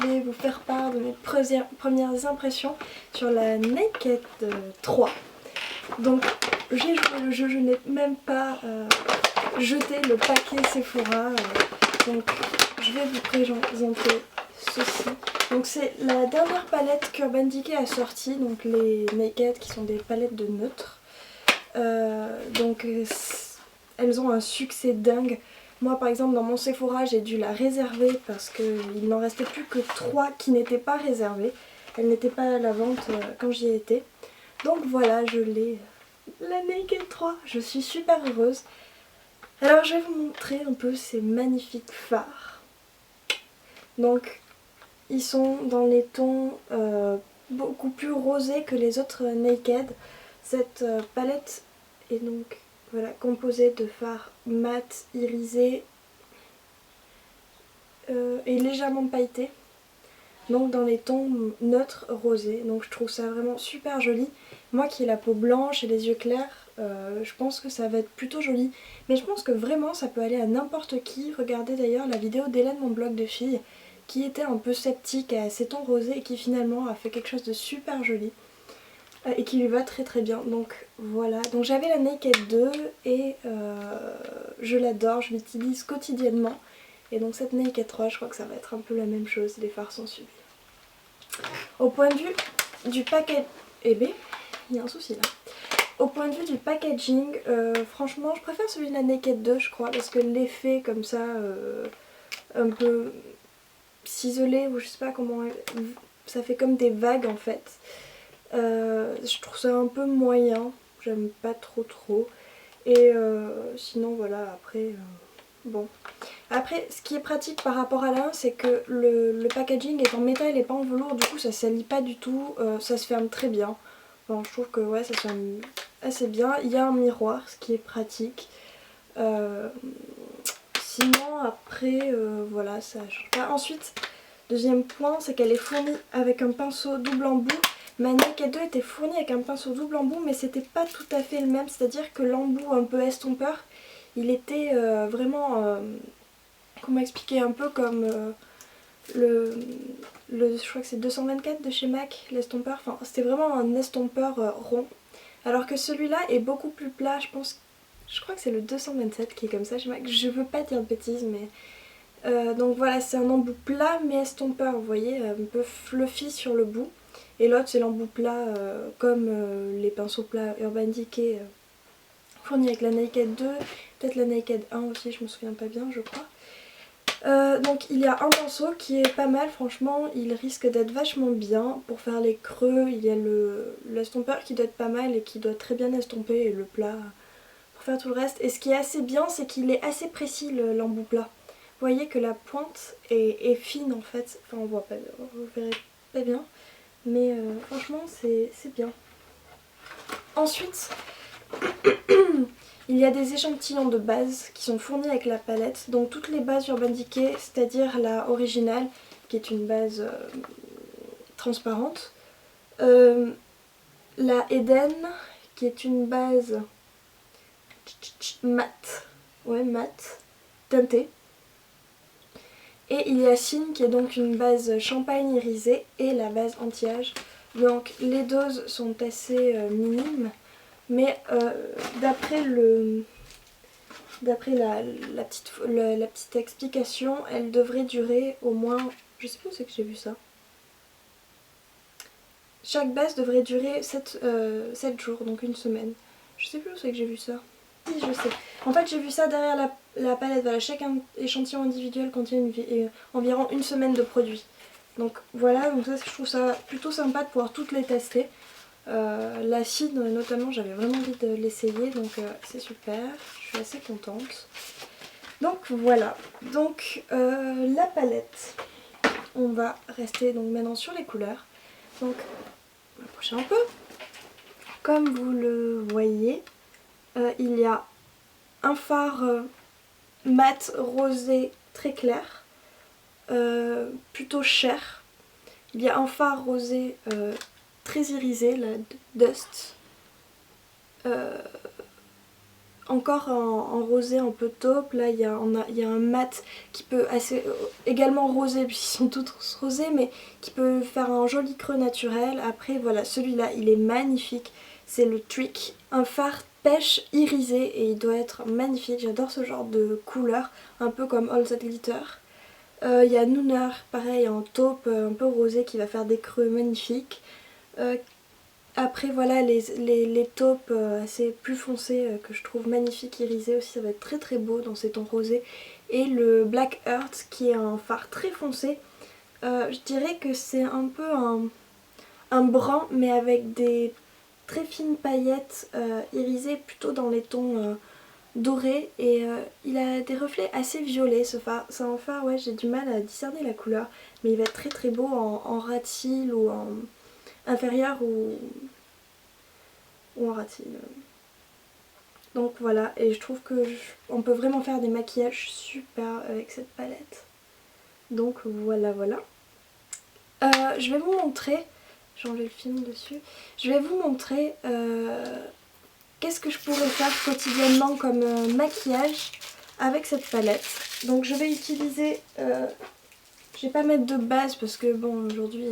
vais vous faire part de mes premières impressions sur la Naked 3. Donc j'ai joué le jeu, je n'ai même pas jeté le paquet Sephora. Donc je vais vous présenter ceci. Donc c'est la dernière palette qu'Urban Decay a sortie, donc les Naked qui sont des palettes de neutres. Donc elles ont un succès dingue. Moi par exemple dans mon Sephora j'ai dû la réserver parce qu'il n'en restait plus que 3 qui n'étaient pas réservées. Elles n'étaient pas à la vente quand j'y étais. Donc voilà, je l'ai, la Naked 3, je suis super heureuse. Alors je vais vous montrer un peu ces magnifiques fards. Donc ils sont dans les tons beaucoup plus rosés que les autres Naked. Cette palette est donc voilà, composée de fards mat, irisés et légèrement pailletés. Donc dans les tons neutres rosés. Donc je trouve ça vraiment super joli. Moi qui ai la peau blanche et les yeux clairs, je pense que ça va être plutôt joli. Mais je pense que vraiment ça peut aller à n'importe qui. Regardez d'ailleurs la vidéo d'Hélène, mon blog de filles, qui était un peu sceptique à ces tons rosés et qui finalement a fait quelque chose de super joli. Et qui lui va très très bien. Donc voilà. Donc j'avais la Naked 2 et je l'adore, je l'utilise quotidiennement. Et donc cette Naked 3, je crois que ça va être un peu la même chose, les fards sont suivis. Au point de vue du packaging... Eh bien, il y a un souci là. Au point de vue du packaging, franchement je préfère celui de la Naked 2 je crois, parce que l'effet comme ça, un peu ciselé, ou je sais pas comment... Ça fait comme des vagues en fait. Je trouve ça un peu moyen, j'aime pas trop. Et sinon voilà, après... Bon. Après, ce qui est pratique par rapport à l'un, c'est que le packaging est en métal et pas en velours, du coup ça salit pas du tout, ça se ferme très bien. Bon, je trouve que ouais, ça se ferme assez bien. Il y a un miroir, ce qui est pratique. Sinon, après, voilà, ça change pas. Ensuite, deuxième point, c'est qu'elle est fournie avec un pinceau double embout. Ma Naked 2 était fournie avec un pinceau double embout, mais c'était pas tout à fait le même, c'est-à-dire que l'embout un peu estompeur, il était vraiment... comment expliquer, un peu comme je crois que c'est 224 de chez MAC, l'estompeur. Enfin, c'était vraiment un estompeur rond. Alors que celui-là est beaucoup plus plat, je crois que c'est le 227 qui est comme ça chez MAC. Je veux pas dire de bêtises, mais... donc voilà, c'est un embout plat mais estompeur, vous voyez, un peu fluffy sur le bout. Et l'autre c'est l'embout plat comme les pinceaux plats Urban Decay fournis avec la Naked 2, peut-être la Naked 1 aussi, je me souviens pas bien, je crois. Donc il y a un pinceau qui est pas mal, franchement il risque d'être vachement bien pour faire les creux. Il y a l'estompeur qui doit être pas mal et qui doit très bien estomper, et le plat pour faire tout le reste. Et ce qui est assez bien, c'est qu'il est assez précis l'embout plat. Vous voyez que la pointe est fine en fait, enfin on voit pas, vous verrez pas bien, mais franchement c'est bien. Ensuite il y a des échantillons de base qui sont fournis avec la palette, donc toutes les bases Urban Decay, c'est-à-dire la originale qui est une base transparente, la Eden qui est une base mat, ouais mat, teintée, et il y a Sin qui est donc une base champagne irisée et la base anti-âge. Donc les doses sont assez minimes. Mais d'après la petite explication, elle devrait durer au moins... Je sais plus où c'est que j'ai vu ça. Chaque base devrait durer 7 jours, donc une semaine. Je sais plus où c'est que j'ai vu ça. Si, je sais. En fait, j'ai vu ça derrière la palette. Voilà, chaque échantillon individuel contient environ une semaine de produit. Donc voilà, donc ça, je trouve ça plutôt sympa de pouvoir toutes les tester. L'acide notamment, j'avais vraiment envie de l'essayer, donc c'est super, je suis assez contente. Donc voilà, donc la palette, on va rester donc maintenant sur les couleurs. Donc on va approcher un peu. Comme vous le voyez, il y a un fard mat rosé très clair, plutôt cher. Il y a un fard rosé très irisé, la Dust, encore en rosé un peu taupe. Là il y a un mat qui peut également rosé puisqu'ils sont tous rosés, mais qui peut faire un joli creux naturel. Après voilà, celui-là il est magnifique, c'est le Trick, un fard pêche irisé et il doit être magnifique. J'adore ce genre de couleur, un peu comme All That Glitter. Il y a Nooner, pareil en taupe un peu rosé qui va faire des creux magnifiques. Après voilà les taupes assez plus foncées que je trouve magnifiques, irisées aussi, ça va être très très beau dans ces tons rosés. Et le Black Earth qui est un fard très foncé, je dirais que c'est un peu un brun mais avec des très fines paillettes irisées plutôt dans les tons dorés, et il a des reflets assez violets ce fard. C'est un fard, ouais, j'ai du mal à discerner la couleur, mais il va être très très beau en rat cils ou en inférieur ou en rat cils. Donc voilà, et je trouve que on peut vraiment faire des maquillages super avec cette palette. Donc voilà. Je vais vous montrer, j'ai enlevé le film dessus, je vais vous montrer qu'est-ce que je pourrais faire quotidiennement comme maquillage avec cette palette. Donc je vais utiliser, je vais pas mettre de base parce que bon aujourd'hui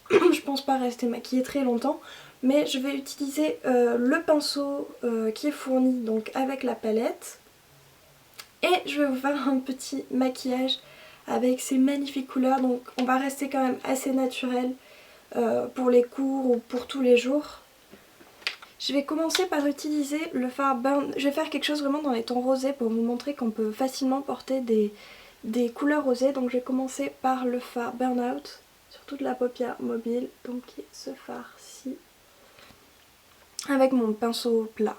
je pense pas rester maquillée très longtemps, mais je vais utiliser le pinceau qui est fourni donc avec la palette, et je vais vous faire un petit maquillage avec ces magnifiques couleurs. Donc on va rester quand même assez naturel pour les cours ou pour tous les jours. Je vais commencer par utiliser le fard Burn. Je vais faire quelque chose vraiment dans les tons rosés pour vous montrer qu'on peut facilement porter des couleurs rosées. Donc je vais commencer par le fard Burnout sur toute la paupière mobile, donc ce fard-ci, avec mon pinceau plat.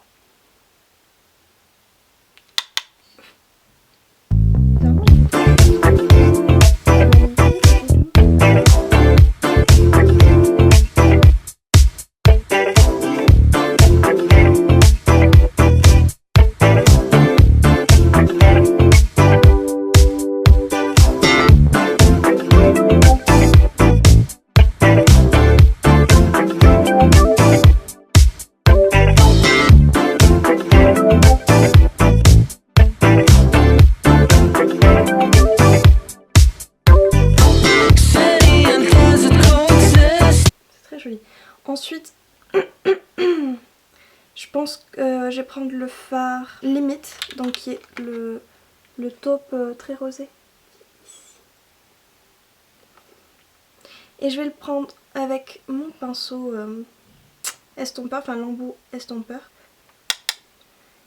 Ensuite, je pense que je vais prendre le fard Limite, donc qui est le taupe très rosé. Et je vais le prendre avec mon pinceau estompeur, enfin l'embout estompeur.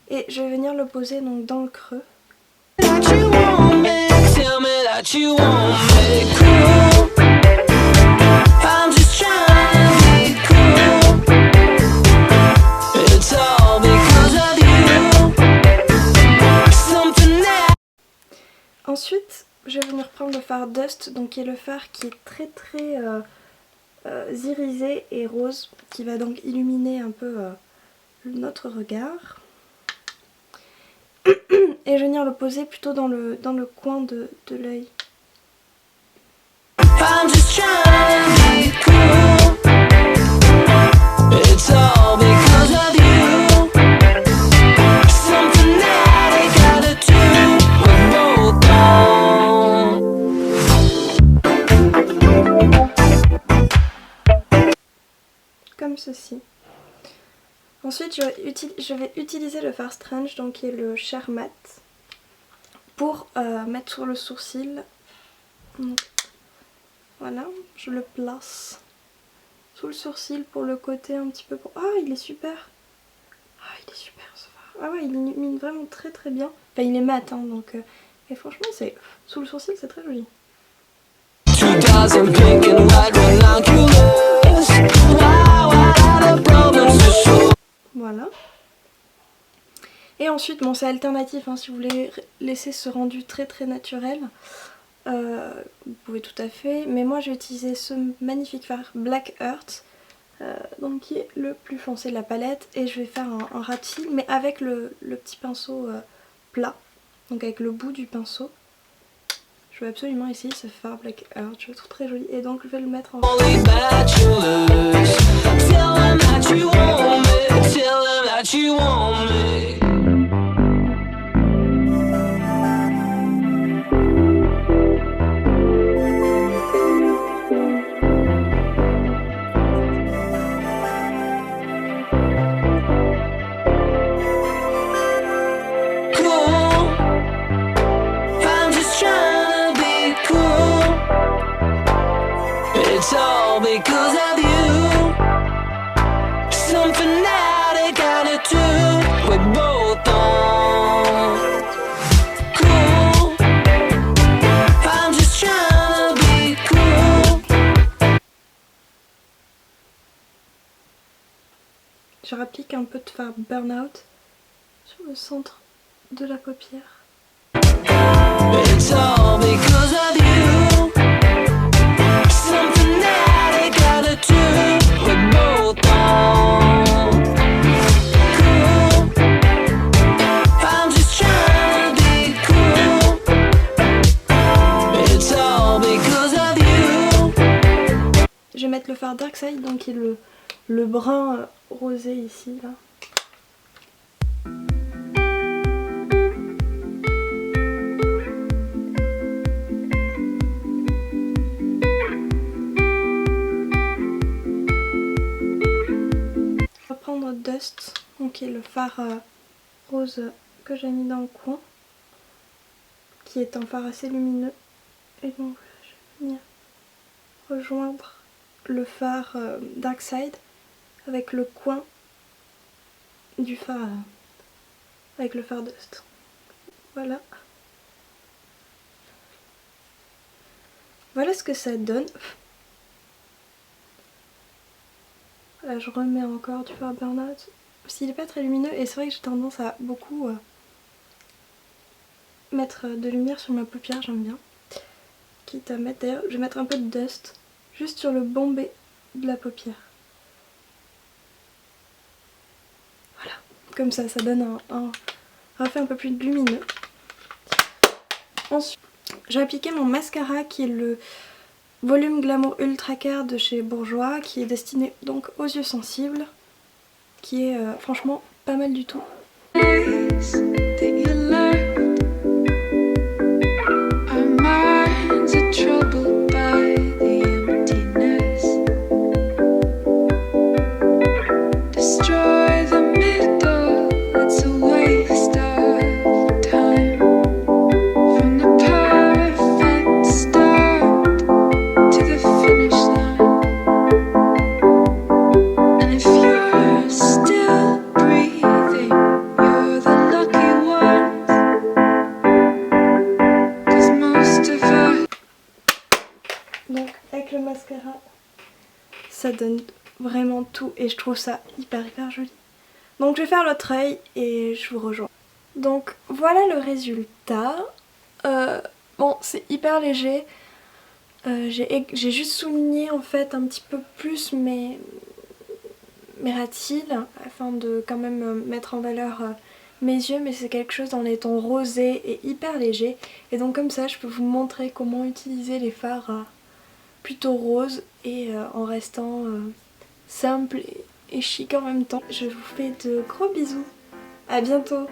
Et je vais venir le poser donc dans le creux. Ensuite, je vais venir prendre le fard Dust, donc qui est le fard qui est très très irisé et rose, qui va donc illuminer un peu notre regard. Et je vais venir le poser plutôt dans le coin de l'œil. Comme ceci. Ensuite je vais utiliser le fard Strange, donc qui est le Sheer Matte, pour mettre sur le sourcil. Donc, voilà, je le place sous le sourcil pour le côté un petit peu. Ah, il est super. Ah, il est super ce fard. Ah ouais, il illumine vraiment très très bien. Enfin, il est mat, hein, donc. Et franchement, c'est sous le sourcil, c'est très joli. Voilà. Et ensuite, bon, c'est alternatif, hein, si vous voulez laisser ce rendu très très naturel, vous pouvez tout à fait. Mais moi, j'ai utilisé ce magnifique fard Black Earth, donc qui est le plus foncé de la palette. Et je vais faire un rat cils, mais avec le petit pinceau plat, donc avec le bout du pinceau. Je veux absolument essayer ce fard Black Earth, je le trouve très joli. Et donc je vais le mettre en... je rapplique un peu de fard Burnout sur le centre de la paupière. Je vais mettre le fard Dark Side, donc qui est le brun rosé ici là. On va prendre Dust, donc qui est le fard rose que j'ai mis dans le coin, qui est un fard assez lumineux. Et donc je vais venir rejoindre le fard Dark Side avec le coin du fard avec le fard Dust. Voilà. Voilà ce que ça donne. Là je remets encore du fard Burnout. S'il n'est pas très lumineux, et c'est vrai que j'ai tendance à beaucoup mettre de lumière sur ma paupière, j'aime bien. Quitte à mettre, d'ailleurs je vais mettre un peu de Dust juste sur le bombé de la paupière. Voilà, comme ça donne un reflet un peu plus lumineux. Ensuite, j'ai appliqué mon mascara qui est le Volume Glamour Ultra Care de chez Bourjois, qui est destiné donc aux yeux sensibles, qui est franchement pas mal du tout. Donc avec le mascara, ça donne vraiment tout et je trouve ça hyper joli. Donc je vais faire l'autre œil et je vous rejoins. Donc voilà le résultat. Bon, c'est hyper léger. J'ai juste souligné en fait un petit peu plus mes ratiles afin de quand même mettre en valeur mes yeux, mais c'est quelque chose dans les tons rosés et hyper léger. Et donc comme ça je peux vous montrer comment utiliser les fards plutôt roses et en restant simple et chic en même temps. Je vous fais de gros bisous. À bientôt.